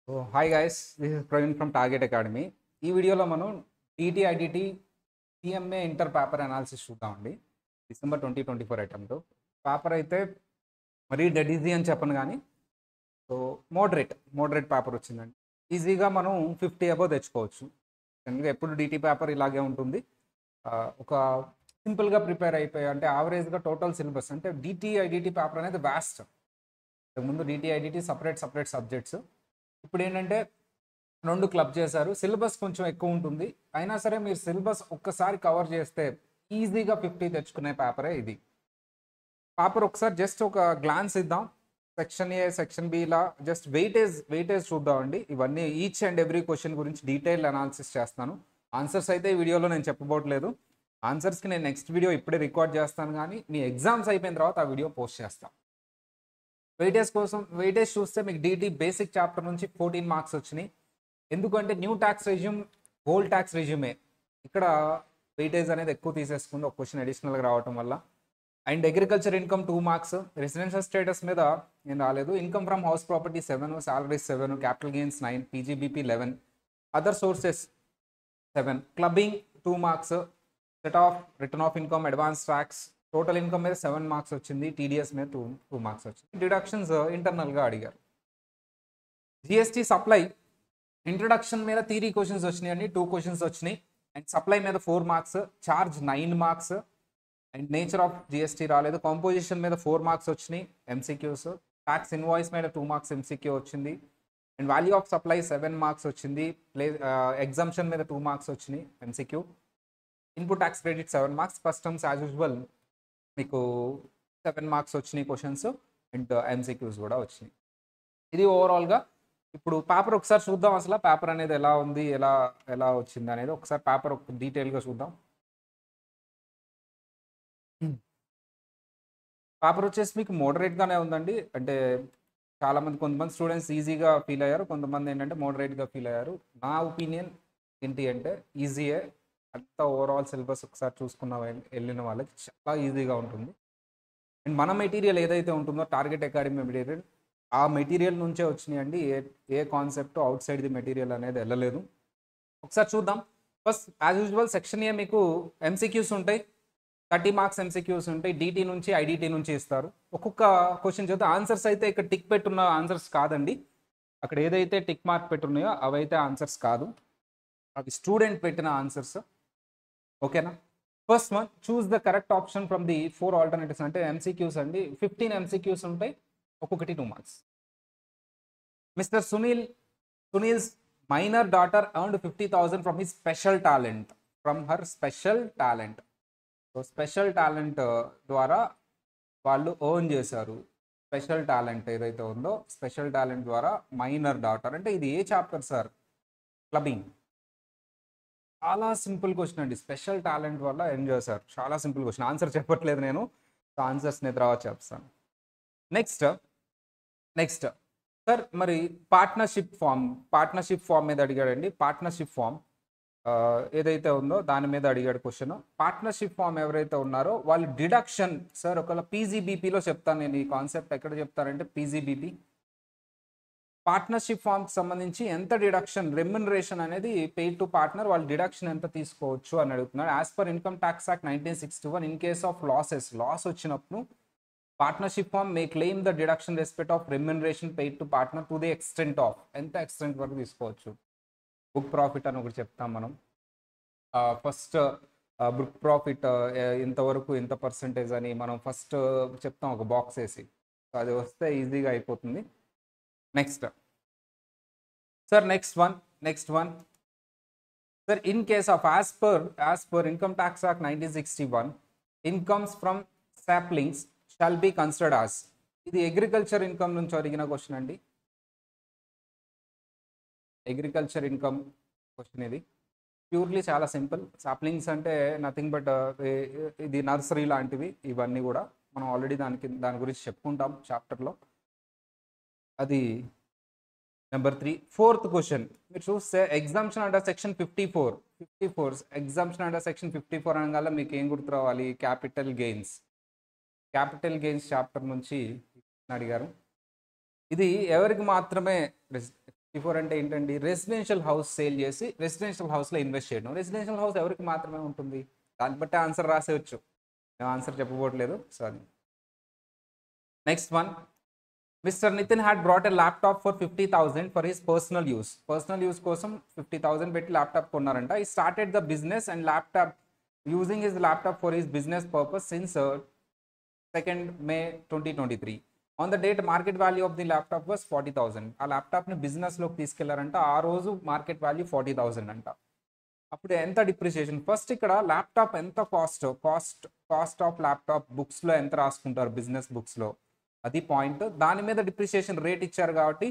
So, hi guys, this is Praveen from Target Academy. ఈ వీడియోలో మనం TT IDT CMA inter paper analysis చూద్దామండి. December 2024 attempt paper అయితే మరీ డెడ్ ఈజీ అని చెప్పను కానీ సో మోడరేట్ పేపర్ వచ్చిందండి. ఈజీగా మనం 50 అబోవ్ తెచ్చుకోవచ్చు. ఎందుకంటే ఎప్పుడు డిటి పేపర్ ఇలాగే ఉంటుంది. ఒక సింపుల్గా ప్రిపేర్ అయిపోయి అంటే యావరేజ్గా టోటల్ సిలబస్ అంటే డిటి ఐడిటి పేపర్ అనేది వ్యాస్ట్. ముందు డిటి ఐడిటి సపరేట్ సబ్జెక్ట్స్. ఇప్పుడు ఏంటంటే 2 క్లబ్ చేశారు. సిలబస్ కొంచెం ఎక్కువ ఉంటుంది. అయినా సరే మీరు సిలబస్ ఒక్కసారి కవర్ చేస్తే ఈజీగా 50 తెచ్చుకునే పేపరే ఇది. పేపర్ ఒకసారి జస్ట్ ఒక గ్లాన్స్ ఇద్దాం. సెక్షన్ ఏ, సెక్షన్ బి ఇలా జస్ట్ వెయిటేజ్ చూద్దామండి. ఇవన్నీ ఈచ్ అండ్ ఎవ్రీ క్వశ్చన్ గురించి డీటెయిల్ అనాలిసిస్ చేస్తాను. ఆన్సర్స్ అయితే ఈ వీడియోలో నేను చెప్పబోట్లేదు. ఆన్సర్స్కి నేను నెక్స్ట్ వీడియో ఇప్పుడే రికార్డ్ చేస్తాను, కానీ మీ ఎగ్జామ్స్ అయిపోయిన తర్వాత ఆ వీడియో పోస్ట్ చేస్తాను. వెయిటేజ్ చూస్తే మీకు డిటి బేసిక్ చాప్టర్ నుంచి 14 మార్క్స్ వచ్చినాయి. ఎందుకంటే new tax resume, old tax resume ఇక్కడ వెయిటేజ్ అనేది ఎక్కువ తీసేసుకుంది ఒక క్వశ్చన్ అడిషనల్గా రావటం వల్ల. And agriculture income 2 marks, residential status మీద ఏం రాలేదు. Income from house property 7, salaries 7, capital gains 9, PGBP 11, other sources 7, clubbing 2 marks, set of return of income, advance tax, total income మీద 7 మార్క్స్ వచ్చింది, టీడీఎస్ మీద 2 మార్క్స్ వచ్చింది. డిడక్షన్స్ ఇంటర్నల్గా అడిగారు. GST supply introduction మీద థియరీ క్వశ్చన్స్ వచ్చినాయి అండి, 2 క్వశ్చన్స్ వచ్చినాయి. అండ్ సప్లై మీద 4 marks, charge 9 marks. And nature of GST రాలేదు. కాంపోజిషన్ మీద 4 మార్క్స్ వచ్చినాయి ఎంసీక్యూస్. ట్యాక్స్ ఇన్వాయిస్ మీద 2 మార్క్స్ ఎంసీక్యూ వచ్చింది. And value of supply 7 marks వచ్చింది. ఎగ్జామ్షన్ మీద 2 మార్క్స్ వచ్చినాయి MCQ. Input tax credit 7 marks. Customs as usual మీకు 7 మార్క్స్ వచ్చినాయి క్వశ్చన్స్. అండ్ ఎంసీక్యూస్ కూడా వచ్చినాయి. ఇది ఓవరాల్గా. ఇప్పుడు పేపర్ ఒకసారి చూద్దాం. అసలు పేపర్ అనేది ఎలా ఉంది, ఎలా వచ్చింది అనేది ఒకసారి పేపర్ డీటెయిల్గా చూద్దాం. పేపర్ వచ్చేసి మీకు మోడరేట్గానే ఉందండి. అంటే కొంతమంది స్టూడెంట్స్ ఈజీగా ఫీల్ అయ్యారు, కొంతమంది ఏంటంటే మోడరేట్గా ఫీల్ అయ్యారు. నా ఒపీనియన్ ఏంటి అంటే ఈజీయే. అంత ఓవరాల్ సిలబస్ ఒకసారి చూసుకున్న వెళ్ళిన వాళ్ళకి చాలా ఈజీగా ఉంటుంది. అండ్ మన మెటీరియల్ ఏదైతే ఉంటుందో టార్గెట్ అకాడమీ మెటీరియల్, ఆ మెటీరియల్ నుంచే వచ్చినాయండి. ఏ concept outside the material అనేది వెళ్ళలేదు. ఒకసారి చూద్దాం. First as usual section A మీకు ఎంసీక్యూస్ ఉంటాయి, 30 మార్క్స్ ఎంసీక్యూస్ ఉంటాయి. డిటి నుంచి ఐడిటి నుంచి ఇస్తారు. ఒక్కొక్క క్వశ్చన్ చూద్దాం. ఆన్సర్స్ అయితే ఇక్కడ టిక్ పెట్టున్న ఆన్సర్స్ కాదండి. అక్కడ ఏదైతే టిక్ మార్క్ పెట్టున్నాయో అవైతే ఆన్సర్స్ కాదు, అవి స్టూడెంట్ పెట్టిన ఆన్సర్స్. ఓకేనా? First one, choose the correct option from the 4 alternatives. అంటే ఎంసీక్యూస్ అండి, 15 ఎంసీక్యూస్ ఉంటాయి, ఒక్కొక్కటి 2 marks. Mister Sunil's minor daughter earned 50,000 from his special talent, from her special talent. So special talent ద్వారా వాళ్ళు ఎర్న్ చేశారు. స్పెషల్ టాలెంట్ ఏదైతే ఉందో స్పెషల్ టాలెంట్ ద్వారా మైనర్ డాటర్ అంటే ఇది ఏ చాప్టర్ సార్? క్లబ్బింగ్. చాలా సింపుల్ క్వశ్చన్ అండి. స్పెషల్ టాలెంట్ వల్ల ఎంజాయ్ సార్, చాలా సింపుల్ క్వశ్చన్. ఆన్సర్ చెప్పట్లేదు నేను, ఆన్సర్స్ని తర్వాత చెప్తాను. నెక్స్ట్ సార్, మరి పార్ట్నర్షిప్ ఫామ్ మీద అడిగాడండి. పార్ట్నర్షిప్ ఫామ్ ఏదైతే ఉందో దాని మీద అడిగాడు క్వశ్చన్. పార్ట్నర్షిప్ ఫామ్ ఎవరైతే ఉన్నారో వాళ్ళు డిడక్షన్ సార్ ఒకవేళ పీజీబీపీలో చెప్తాను నేను. ఈ కాన్సెప్ట్ ఎక్కడ చెప్తానంటే పీజీబీపీ పార్ట్నర్షిప్ ఫామ్కి సంబంధించి ఎంత డిడక్షన్, రెమ్యునరేషన్ అనేది పెయిడ్ టు పార్ట్నర్, వాళ్ళు డిడక్షన్ ఎంత తీసుకోవచ్చు అని అడుగుతున్నాడు. As per income tax act 1961, in case of loss వచ్చినప్పుడు partnership firm may claim the deduction respect of remuneration paid to partner to the extent of, ఎంత extent వరకు తీసుకోవచ్చు. బుక్ ప్రాఫిట్ అని ఒకటి చెప్తాం మనం. ఫస్ట్ బుక్ ప్రాఫిట్ ఇంతవరకు ఇంత పర్సంటేజ్ అని మనం ఫస్ట్ చెప్తాం ఒక బాక్స్ వేసి. అది వస్తే ఈజీగా అయిపోతుంది. Next one sir, in case of as per income tax act 1961, incomes from saplings shall be considered as. ఇది అగ్రికల్చర్ ఇన్కమ్ నుంచి అడిగిన క్వశ్చన్ అండి. అగ్రికల్చర్ ఇన్కమ్ క్వశ్చన్ ఇది. ప్యూర్లీ చాలా సింపుల్. సాప్లింగ్స్ అంటే నథింగ్ బట్ ఇది నర్సరీ లాంటివి. ఇవన్నీ కూడా మనం ఆల్రెడీ దాని గురించి చెప్పుకుంటాం చాప్టర్లో. అది నెంబర్ 3. ఫోర్త్ క్వశ్చన్ మీరు చూస్తే exemption under section 54 exemption under section 54 అనగానే మీకు ఏం గుర్తు రావాలి? క్యాపిటల్ గెయిన్స్ చాప్టర్ నుంచి అడిగారు. ఇది ఎవరికి మాత్రమే P4 అంటే ఏంటండి, రెసిడెన్షియల్ హౌస్ సేల్ చేసి రెసిడెన్షియల్ హౌస్లో ఇన్వెస్ట్ చేయడం. రెసిడెన్షియల్ హౌస్ ఎవరికి మాత్రమే ఉంటుంది, దాన్ని బట్టి ఆన్సర్ రాసేయచ్చు, నేను ఆన్సర్ చెప్పబోట్లేదు. సో అది next one. Mister Nitin had brought a laptop for 50,000 for his personal use. Personal use కోసం 50,000 పెట్టి ల్యాప్టాప్ కొన్నారంట. He started the business and laptop using his laptop for his business purpose since 2nd May 2023. On the date market value of the laptop was 40,000. ఆ ల్యాప్టాప్ని బిజినెస్లోకి తీసుకెళ్లారంట. ఆ రోజు market value 40,000 అంట. అప్పుడు ఎంత డిప్రిసియేషన్, ఫస్ట్ ఇక్కడ ల్యాప్టాప్ ఎంత కాస్ట్ ఆఫ్ ల్యాప్టాప్ బుక్స్లో ఎంత రాసుకుంటారు బిజినెస్ బుక్స్లో, అది పాయింట్. దాని మీద డిప్రిసియేషన్ రేట్ ఇచ్చారు కాబట్టి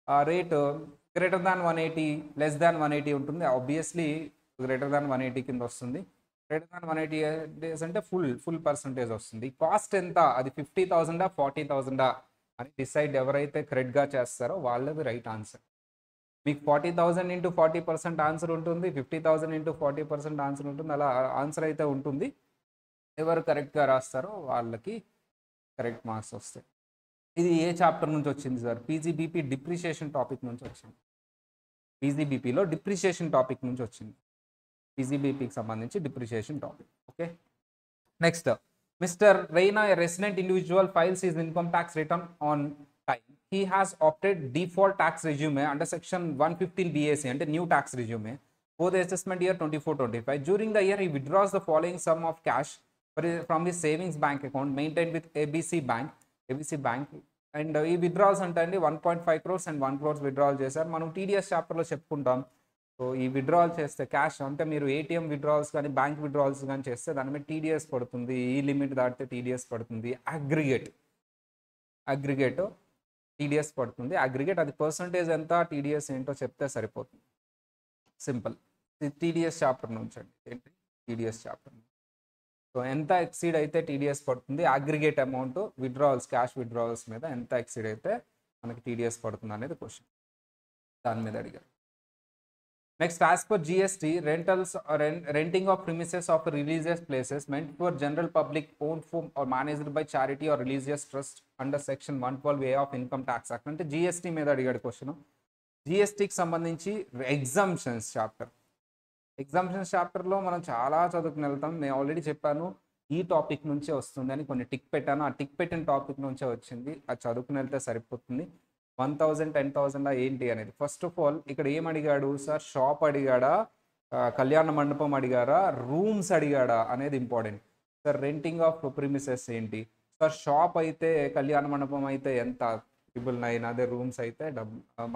ఆ rate greater than 180 less than 180 ఉంటుంది. ఆబ్వియస్లీ గ్రేటర్ దాన్ 180 కింద వస్తుంది. గ్రేటర్ దాన్ 180 డేస్ అంటే ఫుల్ పర్సంటేజ్ వస్తుంది. కాస్ట్ ఎంత, అది 50,000 40,000 అని డిసైడ్ ఎవరైతే కరెక్ట్గా చేస్తారో వాళ్ళది రైట్ ఆన్సర్. మీకు 40,000 ఇంటూ 40% ఆన్సర్ ఉంటుంది, 50,000 ఇంటూ 40% ఆన్సర్ ఉంటుంది. అలా ఆన్సర్ అయితే ఉంటుంది. ఎవరు కరెక్ట్గా రాస్తారో వాళ్ళకి కరెక్ట్ మార్క్స్ వస్తాయి. ఇది ఏ చాప్టర్ నుంచి వచ్చింది సార్? పీజీబీపీ డిప్రిషియేషన్ టాపిక్ నుంచి వచ్చింది. పీజీబీపీలో డిప్రిషియేషన్ టాపిక్ నుంచి వచ్చింది. పీజీబీపీకి సంబంధించి depreciation topic. Okay, next. Mister Raina, a resident individual, files his income tax return on time. He has opted default tax regime under section 115 BAC అంటే new tax regime for the assessment year 24-25. During the year, he withdraws the following sum of cash from his savings bank account maintained with ABC Bank. And ఈ withdrawals అంటే అండి 1.5 crores and 1 crores withdrawal చేశారు. మనం TDS చాప్టర్లో చెప్పుకుంటాం. So ఈ withdrawal చేస్తే cash అంటే మీరు ఏటీఎం విత్డ్రాల్స్ కానీ బ్యాంక్ విత్డ్రాల్స్ కానీ చేస్తే దాని మీద టీడీఎస్ పడుతుంది. ఈ లిమిట్ దాటితే టీడీఎస్ పడుతుంది. అగ్రిగేట్ టీడీఎస్ పడుతుంది. అగ్రిగేట్ అది పర్సంటేజ్ ఎంత, టీడీఎస్ ఏంటో చెప్తే సరిపోతుంది. సింపుల్. టీడీఎస్ చాప్టర్ నుంచి అండి, ఏంటి టీడీఎస్ చాప్టర్. సో ఎంత ఎక్సీడ్ అయితే టీడీఎస్ పడుతుంది, aggregate amount withdrawals cash withdrawals మీద ఎంత ఎక్సీడ్ అయితే మనకి టీడీఎస్ పడుతుంది అనేది క్వశ్చన్, దాని మీద అడిగారు. Next, as per GST, renting of premises of religious places meant for general public owned for or managed by charity or religious trust under section 112A of income tax act. అంటే GST మీద అడిగాడు question. జిఎస్టీకి సంబంధించి exemptions చాప్టర్లో మనం చాలా చదువుకుని వెళ్తాం. నేను ఆల్రెడీ చెప్పాను ఈ టాపిక్ నుంచే వస్తుంది అని, కొన్ని టిక్ పెట్టాను. ఆ టిక్ పెట్టిన టాపిక్ నుంచే వచ్చింది. అది చదువుకుని వెళ్తే సరిపోతుంది. 1,000 10,000 ఏంటి అనేది. ఫస్ట్ ఆఫ్ ఆల్ ఇక్కడ ఏం అడిగాడు సార్, షాప్ అడిగాడా, కళ్యాణ మండపం అడిగారా, రూమ్స్ అడిగాడా అనేది important. Sir renting of premises ఏంటి సార్, షాప్ అయితే కళ్యాణ మండపం అయితే ఎంత 999, అదే రూమ్స్ అయితే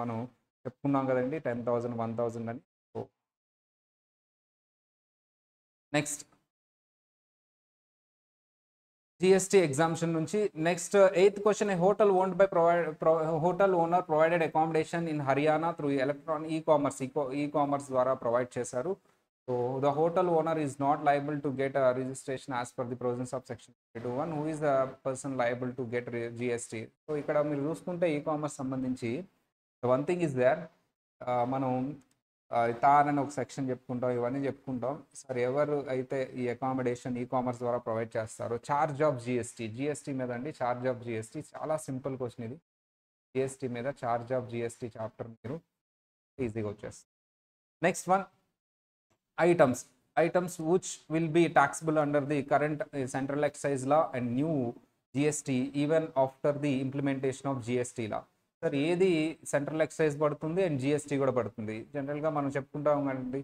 మనం చెప్పుకున్నాం కదండి 10,000 1,000 అని. నెక్స్ట్, జిఎస్టీ ఎగ్జామ్షన్ నుంచి. Next 8th question, hotel owned by hotel owner provided accommodation in Haryana through e commerce ద్వారా ప్రొవైడ్ చేశారు. So the hotel owner is not liable to get registration as per the provisions of section 21. Who is the person liable to get GST. So ఇక్కడ మీరు చూసుకుంటే e commerce సంబంధించి one thing is there, మనం తానని ఒక section చెప్పుకుంటాం, ఇవన్నీ చెప్పుకుంటాం. Sir ఎవరు అయితే ఈ అకామిడేషన్ ఈ కామర్స్ ద్వారా ప్రొవైడ్ చేస్తారో, చార్జ్ ఆఫ్ జిఎస్టీ మీద అండి. చార్జ్ ఆఫ్ జిఎస్టీ చాలా సింపుల్ క్వశ్చన్ ఇది. జిఎస్టీ మీద చార్జ్ ఆఫ్ జిఎస్టీ చాప్టర్ మీరు ఈజీగా వచ్చేస్తారు. Next one, items which will be taxable under the current central excise law and new GST even after the implementation of GST law. Sir ఏది central excise పడుతుంది and GST కూడా పడుతుంది. జనరల్గా మనం చెప్పుకుంటాం కదండి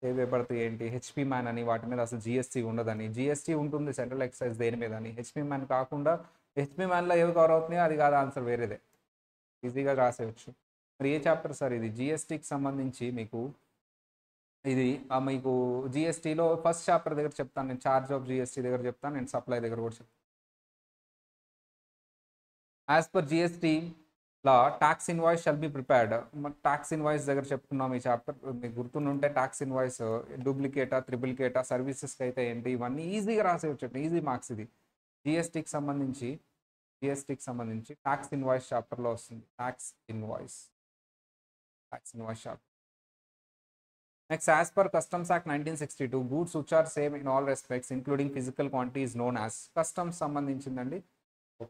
ఏవే పడుతుంది ఏంటి, హెచ్పి మ్యాన్ అని, వాటి మీద అసలు జిఎస్టీ ఉండదని. జిఎస్టీ ఉంటుంది సెంట్రల్ ఎక్సైజ్ దేని మీద అని. హెచ్పి మ్యాన్ కాకుండా హెచ్పి మ్యాన్లో ఏవి కవర్ అవుతున్నాయో అది కాదు ఆన్సర్, వేరేదే, ఈజీగా రాసేయచ్చు. మరి ఏ చాప్టర్ సార్ ఇది? జిఎస్టీకి సంబంధించి మీకు ఇది మీకు జిఎస్టీలో ఫస్ట్ చాప్టర్ దగ్గర చెప్తాను నేను, చార్జ్ ఆఫ్ జిఎస్టీ దగ్గర చెప్తాను నేను, సప్లై దగ్గర కూడా చెప్తాను. As per GST law tax invoice shall be prepared. Tax invoice దగ్గర చెప్పుకున్నాం ఈ చాప్టర్. మీకు గుర్తుంటే ట్యాక్స్ ఇన్వాయిస్ డూప్లికేటా త్రిపులికేటా, సర్వీసెస్కి అయితే ఏంటి, ఇవన్నీ ఈజీగా రాసేయచ్చు, ఈజీ మార్క్స్ ఇది. జిఎస్టీకి సంబంధించి ట్యాక్స్ ఇన్వాయిస్ చాప్టర్లో వస్తుంది. Tax invoice chapter. Next, as per Customs Act 1962, goods which are same in all respects, including physical quantity, is known as customs సంబంధించిందండి.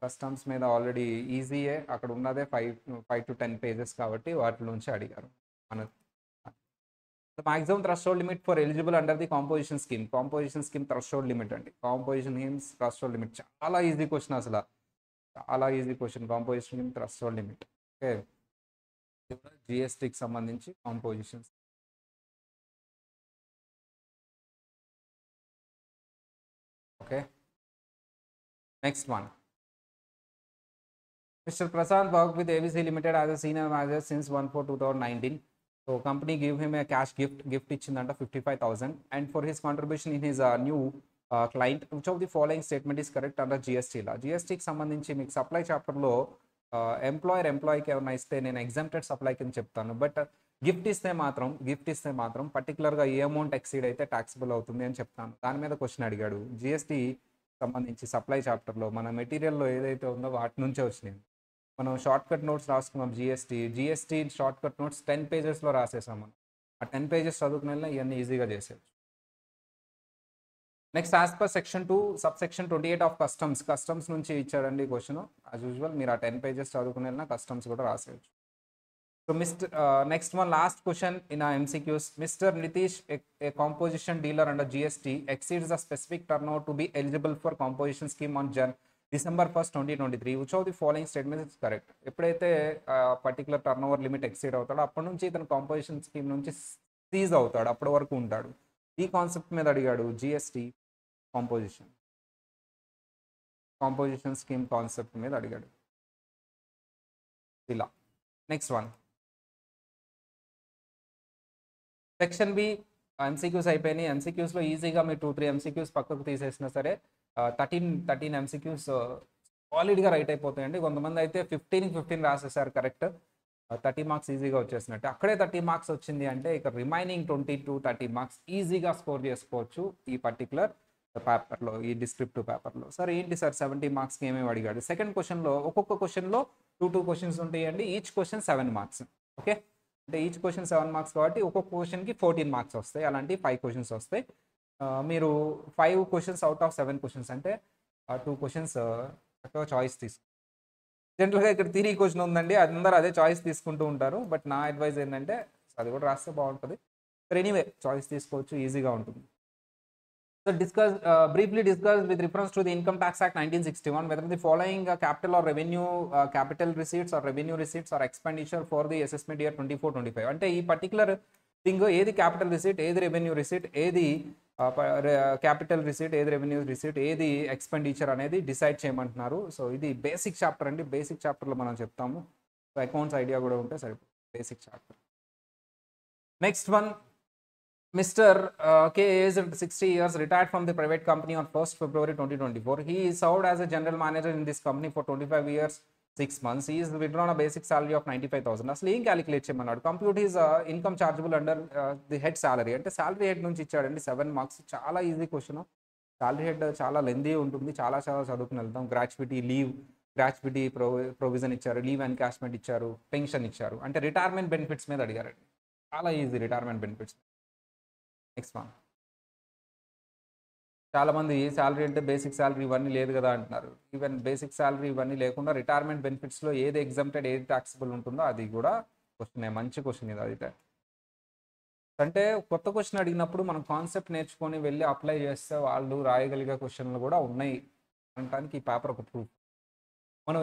కస్టమ్స్ మీద ఆల్రెడీ ఈజీయే, అక్కడ ఉన్నదే 5 to 10 పేజెస్ కాబట్టి వాటి నుంచి అడిగారు. మన maximum threshold limit for eligible under the composition scheme threshold limit అండి. కాంపోజిషన్ స్కీమ్స్ థ్రెషోల్డ్ లిమిట్ చాలా ఈజీ క్వశ్చన్, అసలు చాలా easy question. Composition scheme threshold limit. Okay, జిఎస్టీకి సంబంధించి compositions. Okay, next one. Mr. Prasad worked with ABC Limited as a senior manager since 1/4/2019. So company gave him a cash gift ఇచ్చిందంట 55,000, and for his contribution in his new client. Which of the following statement is correct under GST law? GSTకి సంబంధించి మీకు supply చాప్టర్లో ఎంప్లాయీకి ఏమైనా ఇస్తే నేను exempted supply కింద చెప్తాను, but gift ఇస్తే మాత్రం పర్టికులర్గా ఏ అమౌంట్ ఎక్సీడ్ అయితే ట్యాక్సిబుల్ అవుతుంది అని చెప్తాను. దాని మీద క్వశ్చన్ అడిగాడు. GST సంబంధించి సప్లై చాప్టర్లో మన మెటీరియల్లో ఏదైతే ఉందో వాటి నుంచే వచ్చినాయి. మనం షార్ట్ కట్ నోట్స్ రాసుకున్నాం. GST short cut notes 10 పేజెస్లో రాసేసాం. మనం ఆ 10 పేజెస్ చదువుకునే ఇవన్నీ ఈజీగా చేసేయచ్చు. Next, as per section 2 subsection 28 of customs నుంచి ఇచ్చాడండి క్వశ్చన్. యాజ్ యూజువల్ మీరు ఆ 10 పేజెస్ చదువుకునే కస్టమ్స్ కూడా రాసేయచ్చు. So next one, last question in MCQs. Mister Nitish, a composition dealer under GST exceeds the specific turnover to be eligible for composition scheme on December 1st, 2023. Which of the following statements is correct? ఎప్పుడైతే particular turnover limit exceed అవుతాడో అప్పటి నుంచి ఇతను composition scheme నుంచి seize అవుతాడు, అప్పటి వరకు ఉంటాడు. ఈ కాన్సెప్ట్ మీద అడిగాడు. GST కాంపోజిషన్ స్కీమ్ కాన్సెప్ట్ మీద అడిగాడు ఇలా. Next one, section B MCQs అయిపోయినాయి. MCQsలో ఈజీగా మీరు 2-3 MCQs పక్కకు తీసేసినా సరే 13 MCQs సాలిడ్గా రైట్ అయిపోతాయండి. కొంతమంది అయితే 15కి 15 రాసేసారు కరెక్ట్, 30 మార్క్స్ ఈజీగా వచ్చేసినట్టు. అక్కడే 30 మార్క్స్ వచ్చింది అంటే ఇక రిమైనింగ్ 20-30 మార్క్స్ ఈజీగా స్కోర్ చేసుకోవచ్చు ఈ పర్టికులర్ పేపర్లో, ఈ డిస్క్రిప్టివ్ పేపర్లో. సార్ ఏంటి సార్ 70 మార్క్స్కి ఏమేమి అడిగాడు? సెకండ్ క్వశ్చన్లో ఒక్కొక్క క్వశ్చన్లో 2 క్వశ్చన్స్ ఉంటాయండి. Each question 7 marks. ఓకే, అంటే ఈచ్ క్వశ్చన్ 7 మార్క్స్ కాబట్టి ఒక్కొక్క క్వశ్చన్కి 14 మార్క్స్ వస్తాయి. అలాంటి 5 క్వశ్చన్స్ వస్తాయి. మీరు 5 క్వశ్చన్స్ అవుట్ ఆఫ్ 7 క్వశ్చన్స్ అంటే 2 క్వశ్చన్స్ చాయిస్ తీసుకో. జనరల్గా ఇక్కడ థియరీ క్వశ్చన్ ఉందండి, అందరూ అదే చాయిస్ తీసుకుంటూ ఉంటారు. బట్ నా అడ్వైజ్ ఏంటంటే అది కూడా రాస్తే బాగుంటుంది. ఎనీవే చాయిస్ తీసుకోవచ్చు, ఈజీగా ఉంటుంది. So briefly discuss with reference to the Income Tax Act 1961 whether the following capital or revenue capital receipts or revenue receipts or expenditure for the assessment year 24-25. అంటే ఈ పర్టికులర్ థింగ్ ఏది capital receipt, ఏది revenue receipt, ఏది capital receipt, ఏది revenue receipt, ఏది expenditure అనేది decide చేయమంటున్నారు. So ఇది బేసిక్ చాప్టర్ అండి. బేసిక్ చాప్టర్లో మనం చెప్తాము. సో అకౌంట్స్ ఐడియా కూడా ఉంటే సరిపోతుంది, basic chapter. Next one, Mr. K is 60 years, retired from the private company on 1st February 2024. He served as a general manager in this company for 25 years, 6 months. He is withdrawn a basic salary of 95,000. అసలు ఏం calculate చేయమన్నాడు? Compute is income chargeable under the head salary. అంటే salary head నుంచి ఇచ్చాడండి 7 marks. చాలా easy question. Salary head చాలా lengthy ఉంటుంది, చాలా చదువుకుని వెళ్తాం. గ్రాట్యుటీ లీవ్, గ్రాట్యుటీ ప్రొవిజన్ ఇచ్చారు, లీవ్ ఎన్కాష్మెంట్ ఇచ్చారు, పెన్షన్ ఇచ్చారు. అంటే రిటైర్మెంట్ బెనిఫిట్స్ మీద అడిగారండి. చాలా easy retirement benefits. Next one, చాలామంది శాలరీ అంటే బేసిక్ శాలరీ ఇవన్నీ లేదు కదా అంటున్నారు. ఈవెన్ బేసిక్ శాలరీ ఇవన్నీ లేకుండా రిటైర్మెంట్ బెనిఫిట్స్లో ఏది ఎగ్జామ్టెడ్, ఏది ట్యాక్సిబుల్ ఉంటుందో అది కూడా క్వశ్చన్. మంచి క్వశ్చన్ ఇది. అయితే అంటే కొత్త క్వశ్చన్ అడిగినప్పుడు మనం కాన్సెప్ట్ నేర్చుకొని వెళ్ళి అప్లై చేస్తే వాళ్ళు రాయగలిగే క్వశ్చన్లు కూడా ఉన్నాయి అనడానికి ఈ పేపర్ ఒక ప్రూఫ్. మనం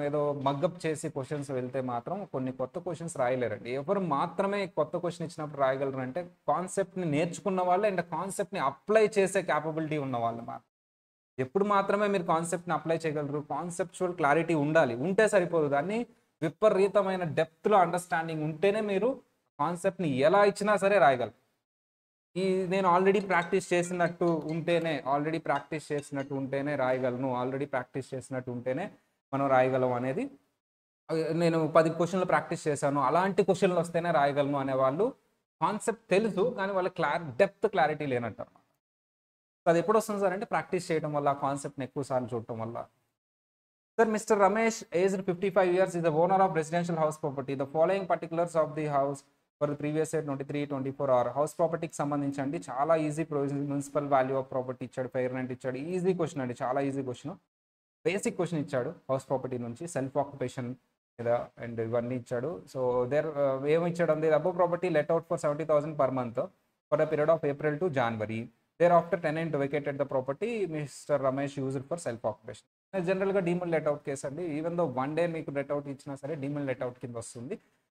ఏదో మగ్గప్ చేసి క్వశ్చన్స్ వెళ్తే మాత్రం కొన్ని కొత్త క్వశ్చన్స్ రాయలేరండి. ఎవరు మాత్రమే కొత్త క్వశ్చన్ ఇచ్చినప్పుడు రాయగలరు అంటే కాన్సెప్ట్ని నేర్చుకున్న వాళ్ళు అండ్ కాన్సెప్ట్ని అప్లై చేసే క్యాపబిలిటీ ఉన్న వాళ్ళు మాత్రం. ఎప్పుడు మాత్రమే మీరు కాన్సెప్ట్ని అప్లై చేయగలరు? కాన్సెప్చువల్ క్లారిటీ ఉంటే సరిపోదు. దాన్ని విపరీతమైన డెప్త్లో అండర్స్టాండింగ్ ఉంటేనే మీరు కాన్సెప్ట్ని ఎలా ఇచ్చినా సరే రాయగలరు. నేను ఆల్రెడీ ప్రాక్టీస్ చేసినట్టు ఉంటేనే రాయగలను, ఆల్రెడీ ప్రాక్టీస్ చేసినట్టు ఉంటేనే మనం రాయగలం అనేది. నేను 10 క్వశ్చన్లు ప్రాక్టీస్ చేశాను, అలాంటి క్వశ్చన్లు వస్తేనే రాయగలను అనేవాళ్ళు కాన్సెప్ట్ తెలుసు కానీ వాళ్ళ డెప్త్ క్లారిటీ లేనట్టు. అది ఎప్పుడు వస్తుంది సార్ అంటే ప్రాక్టీస్ చేయడం వల్ల, కాన్సెప్ట్ని ఎక్కువసార్లు చూడటం వల్ల. Sir, mister Ramesh aged 55 years is the owner of residential house property. The following particulars of the house for the previous year 23-24 are house ప్రాపర్టీకి సంబంధించండి. చాలా easy provision. Municipal value of property ఇచ్చాడు, ఫెయిర్ రెంట్ ఇచ్చాడు. Easy question అండి, చాలా easy question. Basic question ఇచ్చాడు house property నుంచి, self occupation మీద అండ్ ఇవన్నీ ఇచ్చాడు. సో దేర్ ఏమి ఇచ్చాడు అంటే above property let out for 70,000 per month for the period of April to January. Thereafter tenant vacated the property, mister Ramesh used for self occupation. జనరల్గా డీమల్ let out case అండి. Even though 1 day మీకు let out ఇచ్చినా సరే డీమల్ let out కింద వస్తుంది.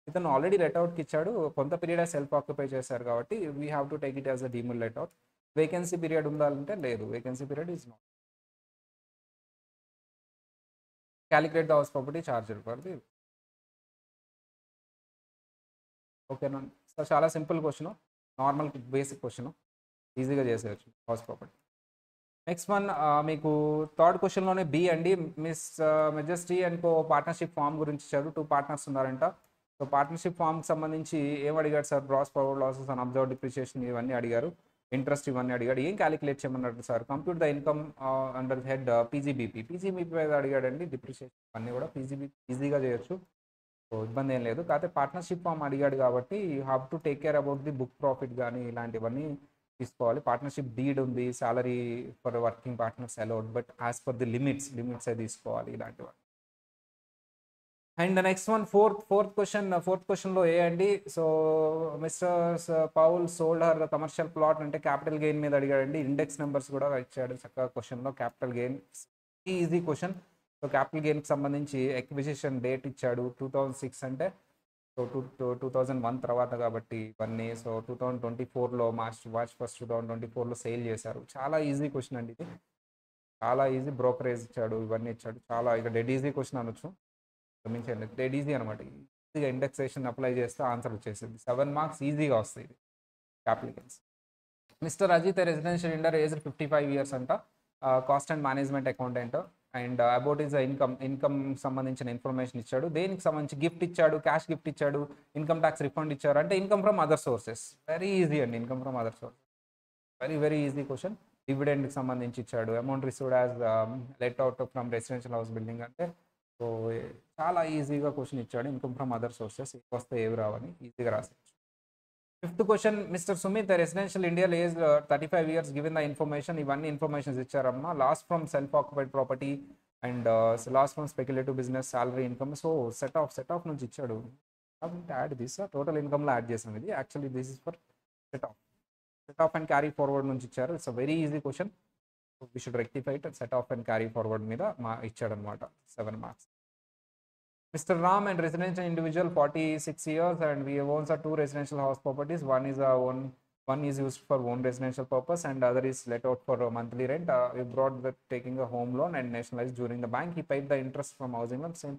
ఇతను already లెట్అవుట్కి ఇచ్చాడు, కొంత పీరియడ్ సెల్ఫ్ ఆక్యుపై చేశారు కాబట్టి we have to take it as a deemed let out. Vacancy period ఉండాలంటే లేదు, vacancy period is not. Calculate the house property charger for the. ఓకేనా సార్, చాలా simple question, normal basic question, ఈజీగా చేసేయచ్చు house property. Next one మీకు third క్వశ్చన్లోనే B అండి. Miss Majesty and Co partnership firm గురించి ఇచ్చారు. 2 partners ఉన్నారంట. సో పార్ట్నర్షిప్ ఫామ్కి సంబంధించి ఏం అడిగాడు sir? Gross forward losses and absorb depreciation ఇవన్నీ అడిగారు, ఇంట్రెస్ట్ ఇవన్నీ అడిగాడు. ఏం క్యాలిక్యులేట్ చేయమన్నాడు sir? Compute the income under head PGBP. PGBP మీద అడిగాడండి, డిప్రిషియేషన్ అన్నీ కూడా పీజీబీపీ ఈజీగా చేయొచ్చు, సో ఇబ్బంది ఏం లేదు. కాకపోతే పార్ట్నర్షిప్ ఫామ్ అడిగాడు కాబట్టి you have to take care about the book profit కానీ ఇలాంటివన్నీ తీసుకోవాలి. పార్ట్నర్షిప్ డీడ్ ఉంది, salary for working partners allowed, but as per the limits తీసుకోవాలి ఇలాంటివి. అండ్ నెక్స్ట్ వన్ ఫోర్త్ క్వశ్చన్లో ఏ అండి. So mister Paul sold her commercial plot అంటే capital gain మీద అడిగాడండి. ఇండెక్స్ నెంబర్స్ కూడా ఇచ్చాడు చక్కగా క్వశ్చన్లో. Capital gain easy question. So capital గెయిన్కి సంబంధించి ఎక్విజిషన్ డేట్ ఇచ్చాడు 2006 అంటే సో 2001 తర్వాత కాబట్టి ఇవన్నీ. సో 2024లో మార్చ్ 1 2024లో సేల్ చేశారు. చాలా ఈజీ క్వశ్చన్ అండి ఇది, చాలా ఈజీ. బ్రోకరేజ్ ఇచ్చాడు, ఇవన్నీ ఇచ్చాడు. చాలా ఇక డెడ్ ఈజీ క్వశ్చన్ అనొచ్చు, గమనించండి, డెడ్ ఈజీ అనమాట. ఈజీగా ఇండెక్సేషన్ అప్లై చేస్తే ఆన్సర్ వచ్చేసింది. 7 marks ఈజీగా వస్తాయి ఇది capital gains. Mister Ajit residential ఇండర్ ఏజ్ 55 years అంట, cost and management accountant. And about is income సంబంధించిన ఇన్ఫర్మేషన్ ఇచ్చాడు. దేనికి సంబంధించి గిఫ్ట్ ఇచ్చాడు, క్యాష్ గిఫ్ట్ ఇచ్చాడు, ఇన్కమ్ ట్యాక్స్ రిఫండ్ ఇచ్చారు అంటే income from other sources. Very easy అండి, income from other sources, very easy question. డివిడెండ్కి సంబంధించి ఇచ్చాడు, amount received as let out from residential house building అంటే సో చాలా ఈజీగా క్వశ్చన్ ఇచ్చాడు. ఇన్కమ్ ఫ్రమ్ అదర్ సోర్సెస్ వస్తే ఏవి రావని ఈజీగా రాసేయచ్చు. Fifth question, mister Sumit residential India age 35 years given the information. ఇవన్నీ ఇన్ఫర్మేషన్స్ ఇచ్చారమ్మా. Loss from self occupied property and loss from speculative business, salary, income. So set off నుంచి ఇచ్చాడు. యాడ్ దిస్ టోటల్ ఇన్కమ్లో యాడ్ చేసాం ఇది. Actually this is for set off and carry forward నుంచి ఇచ్చారు. It's a very easy question. We should rectify it. Set off and carry forward మీద ఇచ్చాడనమాట. 7 marks. Mr. Ram and residential individual 46 years and we owns 2 residential house properties. One is used for own residential purpose and other is let out for monthly rent. We brought the taking a home loan and nationalized during the bank. He paid the interest from housing loan. Same.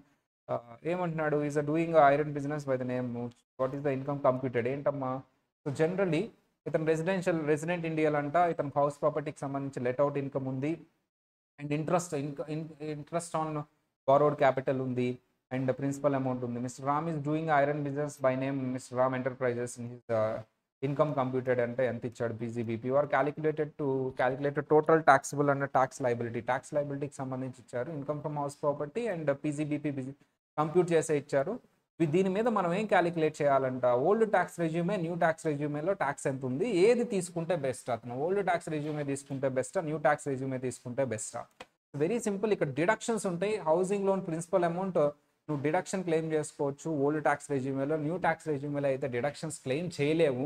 ఏమంటున్నాడు, is doing iron business by the name. What is the income computed ఏంటమ్మా? So generally ఇతను resident ఇండియాలో అంట. ఇతను house ప్రాపర్టీకి సంబంధించి let out income ఉంది and interest on borrowed capital ఉంది అండ్ ప్రిన్సిపల్ అమౌంట్ ఉంది. Mister Ram is doing iron business by name mister Ram enterprises. In his income computed అంటే ఎంత ఇచ్చాడు? PGBP are calculated total taxable and tax లైబిలిటీకి సంబంధించి ఇచ్చారు. Income from house property and PGBP compute చేసే ఇచ్చారు. దీని మీద మనం ఏం క్యాలిక్యులేట్ చేయాలంట? Old tax regime, new tax రెజ్యూమేలో ట్యాక్స్ ఎంత ఉంది, ఏది తీసుకుంటే బెస్ట్? అతను ఓల్డ్ ట్యాక్స్ రెజ్యూమే తీసుకుంటే బెస్టా, న్యూ ట్యాక్స్ రెజ్యూమే తీసుకుంటే బెస్టా? Very simple. ఇక్కడ డిడక్షన్స్ ఉంటాయి. హౌసింగ్ లోన్ ప్రిన్సిపల్ అమౌంట్ నువ్వు డిడక్షన్ క్లెయిమ్ చేసుకోవచ్చు ఓల్డ్ ట్యాక్స్ రెజ్యూమేలో. న్యూ ట్యాక్స్ రెజ్యూమేలో అయితే డిడక్షన్స్ క్లెయిమ్ చేయలేవు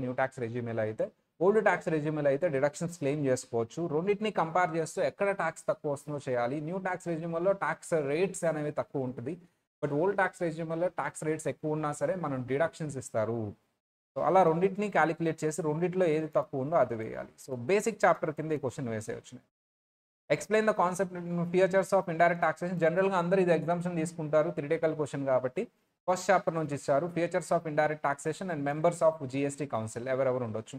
న్యూ ట్యాక్స్ రెజ్యూమేలో అయితే. ఓల్డ్ ట్యాక్స్ రెజ్యూమేలో అయితే డిడక్షన్స్ క్లెయిమ్ చేసుకోవచ్చు. రెండింటిని కంపేర్ చేస్తూ ఎక్కడ ట్యాక్స్ తక్కువ వస్తుందో చేయాలి. న్యూ ట్యాక్స్ రెజ్యూమేలో ట్యాక్స్ రేట్స్ అనేవి తక్కువ ఉంటుంది, బట్ ఓల్డ్ ట్యాక్స్ రెజ్యూమేలో ట్యాక్స్ రేట్స్ ఎక్కువ ఉన్నా సరే మనం డిడక్షన్స్ ఇస్తారు. సో అలా రెండింటిని క్యాలిక్యులేట్ చేసి రెండింటిలో ఏది తక్కువ ఉందో అది వేయాలి. సో బేసిక్ చాప్టర్ కింద ఈ క్వశ్చన్ వేసేయచ్చు. Explain the concept features of indirect taxation. జనరల్గా అందరూ ఇది ఎగ్జామ్షన్ తీసుకుంటారు, థియరిటికల్ క్వశ్చన్ కాబట్టి. ఫస్ట్ చాప్టర్ నుంచి ఇచ్చారు features of indirect taxation and members of GST council. ఎవరెవరు ఉండొచ్చు.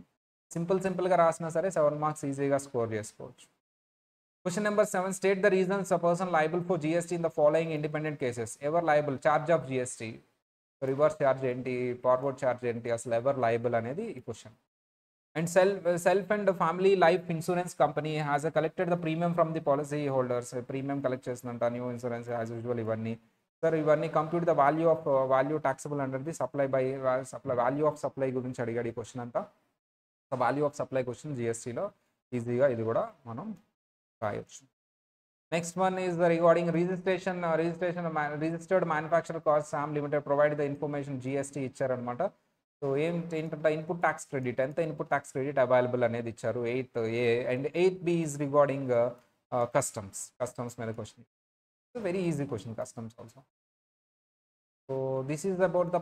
సింపుల్గా రాసినా సరే 7 marks ఈజీగా స్కోర్ చేసుకోవచ్చు. Question number 7, state the reasons a person liable for GST in the following independent cases. Ever liable? Charge of GST, reverse charge ఏంటి, forward charge ఏంటి, అసలు ఎవర్ లయబుల్ అనేది ఈ question. And self and family life insurance company has collected the premium from the policy holders. Premium collect చేస్తుందంట, new insurance as usual. ఇవన్నీ compute the value taxable under the value of supply గురించి అడిగాడు ఈ question అంతా. So value of supply question జిఎస్టీలో ఈజీగా ఇది కూడా మనం రాయొచ్చు. Next one is the regarding registered manufacturer cost SAM Limited provide the information GST ఇచ్చారనమాట. సో ఏంటంటే ఇన్పుట్ ట్యాక్స్ క్రెడిట్ ఎంత ఇన్పుట్ ట్యాక్స్ క్రెడిట్ అవైలబుల్ అనేది ఇచ్చారు. 8A and 8B is regarding customs మీద క్వశ్చన్. Very easy question customs also. So this is about the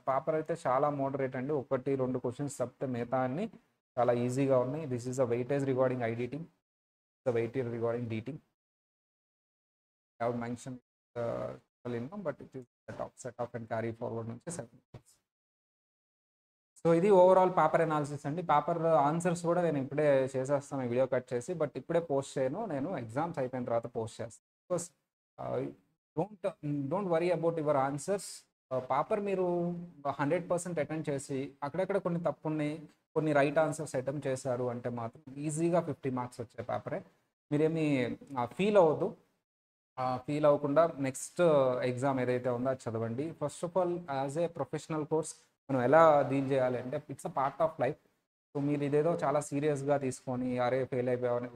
paper అయితే చాలా moderate అండి. 1-2 క్వశ్చన్స్ తప్పితే మిగతా అన్ని చాలా ఈజీగా ఉన్నాయి. This is the weightage regarding auditing, the weightage regarding డీటింగ్. I would mention income, but it is set off and carry forward నుంచి 7 months. సో ఇది ఓవరాల్ పేపర్ అనాలిసిస్ అండి. పేపర్ ఆన్సర్స్ కూడా నేను ఇప్పుడే చేసేస్తాను వీడియో కట్ చేసి, బట్ ఇప్పుడే పోస్ట్ చేయను, నేను ఎగ్జామ్స్ అయిపోయిన తర్వాత పోస్ట్ చేస్తాను. Because don't worry about your answers. Paper మీరు 100% అటెండ్ చేసి అక్కడక్కడ కొన్ని తప్పు ఉన్నాయి, కొన్ని రైట్ ఆన్సర్స్ అటెంప్ట్ చేశారు అంటే మాత్రం ఈజీగా 50 మార్క్స్ వచ్చే పేపరే. మీరేమి ఫీల్ అవ్వద్దు. ఫీల్ అవ్వకుండా నెక్స్ట్ ఎగ్జామ్ ఏదైతే ఉందో అది చదవండి. First of all as a professional course మనం ఎలా డీల్ చేయాలి అంటే it's a part of life. So మీరు ఇదేదో చాలా సీరియస్గా తీసుకొని అరే ఫెయిల్ అయిపోయామని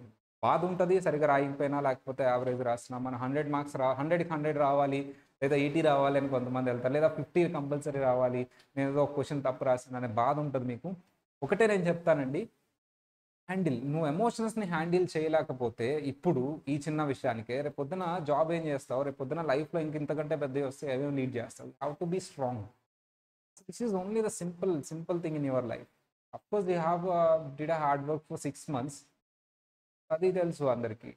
బాధ ఉంటుంది, సరిగ్గా రాయకపోయినా లేకపోతే యావరేజ్ రాసినా. మనం 100 మార్క్స్ 100కి 100 రావాలి, లేదా 80 రావాలి అని కొంతమంది వెళ్తారు, లేదా 50 కంపల్సరీ రావాలి, నేను ఏదో ఒక క్వశ్చన్ తప్పు రాసిన అనే బాధ ఉంటుంది మీకు. ఒకటే నేను చెప్తానండి, నువ్వు ఎమోషన్స్ని హ్యాండిల్ చేయలేకపోతే ఇప్పుడు ఈ చిన్న విషయానికే రేపు పొద్దున జాబ్ ఏం చేస్తావు, రేపు పొద్దున లైఫ్లో ఇంతకంటే పెద్దవి వస్తే ఏమేమి లీడ్ చేస్తావు. How to be strong. This is only the simple thing in your life. Of course you have did a hard work for 6 months, అది తెలుసు అందరికీ.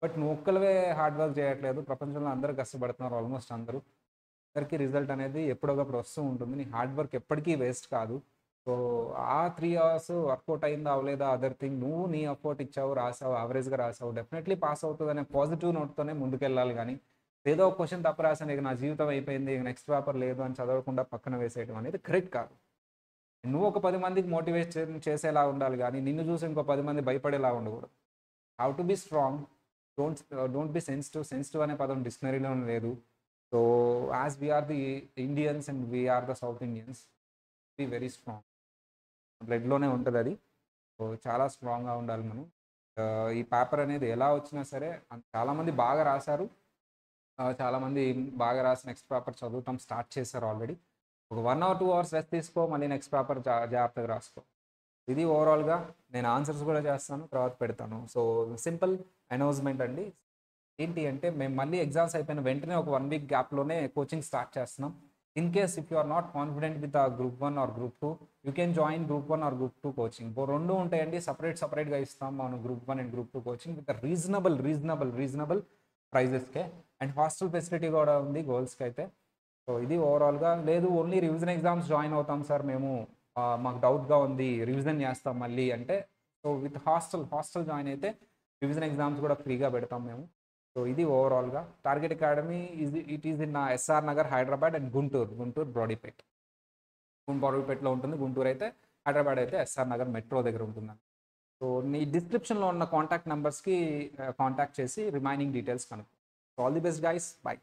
బట్ నువ్వు ఒక్కలవే హార్డ్ వర్క్ చేయట్లేదు, ప్రపంచంలో అందరూ కష్టపడుతున్నారు, ఆల్మోస్ట్ అందరికీ రిజల్ట్ అనేది ఎప్పుడొకప్పుడు వస్తూ ఉంటుంది. నీ హార్డ్ వర్క్ ఎప్పటికీ వేస్ట్ కాదు. సో ఆ 3 hours వర్కౌట్ అయిందా అవలేదా అదర్ థింగ్. నువ్వు నీ ఎఫర్ట్ ఇచ్చావు, రాసావు, యావరేజ్గా రాసావు, డెఫినెట్లీ పాస్ అవుతుంది అనే పాజిటివ్ నోట్తోనే ముందుకెళ్ళాలి. కానీ ఏదో ఒక క్వశ్చన్ తప్పు రాసాను ఇక నా జీవితం అయిపోయింది, ఇక నెక్స్ట్ పేపర్ లేదు అని చదవకుండా పక్కన వేసేయడం అనేది కరెక్ట్ కాదు. నువ్వు ఒక 10 మందికి మోటివేట్ చేసేలా ఉండాలి, కానీ నిన్ను చూసి ఇంకో 10 మంది భయపడేలా ఉండకూడదు. How to be strong. Don't be sensitive అనే పదం డిక్షనరీలోనే లేదు. So as we are the Indians and we are the South Indians, be very strong. బ్లడ్లోనే ఉంటుంది అది. సో చాలా స్ట్రాంగ్గా ఉండాలి మనం. ఈ పేపర్ అనేది ఎలా వచ్చినా సరే చాలామంది బాగా రాశారు, చాలామంది బాగా రాసి నెక్స్ట్ పేపర్ చదువుతాం స్టార్ట్ చేశారు ఆల్రెడీ. ఒక 1 or 2 hours రెస్ట్ తీసుకో, మళ్ళీ నెక్స్ట్ పేపర్ జాగ్రత్తగా రాసుకో. ఇది ఓవరాల్గా నేను ఆన్సర్స్ కూడా చేస్తాను, తర్వాత పెడతాను. సో సింపుల్ అనౌన్స్మెంట్ అండి. ఏంటి అంటే మేము మళ్ళీ ఎగ్జామ్స్ అయిపోయిన వెంటనే ఒక 1 week గ్యాప్లోనే కోచింగ్ స్టార్ట్ చేస్తున్నాం. In case if you are not confident with the group 1 or group 2, you can join group 1 or group 2 coaching. రెండు ఉంటాయండి, సపరేట్గా ఇస్తాం మనం group 1 and group 2 coaching with reasonable ప్రైజెస్కే. అండ్ హాస్టల్ ఫెసిలిటీ కూడా ఉంది గర్ల్స్కి అయితే. సో ఇది ఓవరాల్గా. లేదు ఓన్లీ రివిజన్ ఎగ్జామ్స్ జాయిన్ అవుతాం సార్ మేము, మాకు డౌట్గా ఉంది, రివిజన్ చేస్తాం మళ్ళీ అంటే, సో విత్ హాస్టల్ జాయిన్ అయితే రివిజన్ ఎగ్జామ్స్ కూడా ఫ్రీగా పెడతాం మేము. సో ఇది ఓవరాల్గా target academy it is in SR Nagar, Hyderabad and Guntur బ్రాడీపేట్లో ఉంటుంది. గుంటూరు అయితే, హైదరాబాద్ అయితే ఎస్ఆర్ నగర్ మెట్రో దగ్గర ఉంటుందండి. సో నీ డిస్క్రిప్షన్లో ఉన్న కాంటాక్ట్ నెంబర్స్కి కాంటాక్ట్ చేసి రిమైనింగ్ డీటెయిల్స్ కనుక్కో. All the best guys, by.